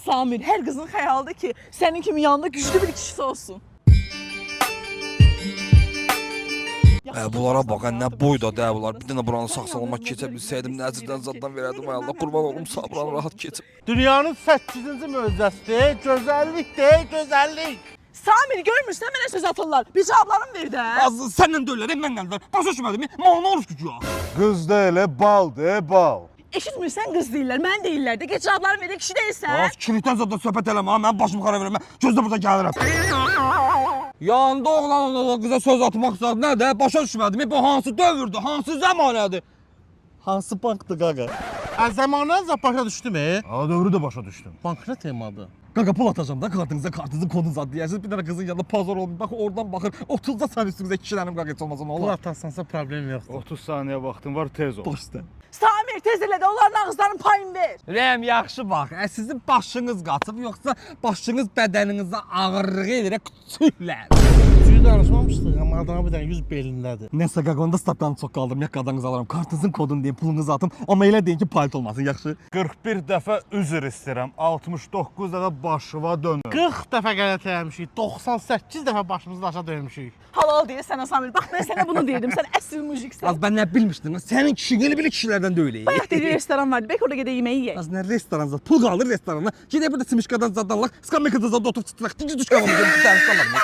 Samir, hər qızın xəyalıdır ki, sənin kimi yanında güclü bir kişisi olsun. Bunlara bax, nə boyda da bunlar. Bir dənə buranı sağ-salamat keçə bilsəydim, nəcədən zaddan verərdim. Ay Allah, qurban olum, sabran rahat keçib. Dünyanın 8-ci möcüzəsidir, gözəllikdir, gözəllik. Samir, görmürsən mənə söz atırlar. Bir cavablarım ver də. Səndən də öyle, məndən də. Başa düşmədin mi? Mana olur ki, ya. Qız da elə baldır, bal. Eşitmirsən qız deyirlər, mən deyirlər də. Geç cavablarımı ver, kişi deyilsən. Kilikdən zaten söhbət eləmə, mənim başımı xarab eləmə. Gözlə burada gəlirəm. Yanında oğlan ona qıza söz atmaq istədi. Nədir? Başa düşmədim. Bu hansı dövrdür? Hansı zəmanədir? Hansı bankdır qaqa? Zamanınızda başa düşdü mü? Dövrü də başa düşdüm. Bank nə temadır? Qaqa pul atacağım da kartınıza, kartınızı, kodunuza deyərsiniz. Bir dənə qızın yanında pazar olun. Bax oradan baxır. 30-da sən üstünüzə kişilərim qaqa heç olmasa nə Pul olar? atarsansa problem yoxdur. 30 saniyə vaxtın var, tez ol. Bax üstə. Samir, tez elə də onların ağızlarının payını ver. Rəm, yaxşı bax. Sizin başınız qaçıb, yoxsa başınız bədəninizə ağırlıq edirək küçüklər. Suyu danışmamışdıq, amma adama bir dənə 100 belindədir. Nəsə qaqa, onda statdan çox qaldım. Ya qadanızı alaram. Kartınızın kodunu deyin, pulunuzu atım. Amma elə deyin ki, payt olmasın, yaxşı? 41 dəfə üzr istəyirəm, 69 dəfə başıva dönür. 40 dəfə qələt eləmişik, 98 dəfə başımızı daşa döymüşük. Halal deyə sənə Samir. Bax mən sənə bunu deyirdim. Sən əsl mujiksən. Az mən nə bilmişdim. Sənin kişin elə bilir kişilərdən də öyle. Bayaq dediyi restoran vardı. Bəlkə orada gedək yeməyi yeyək. Az nə restoran zat, pul qalır restorana. Gedək burada simişkadan zaddanlaq, skamyakada zad oturub çıxdıraq. Dinci düş qavamı, bir dənə salam.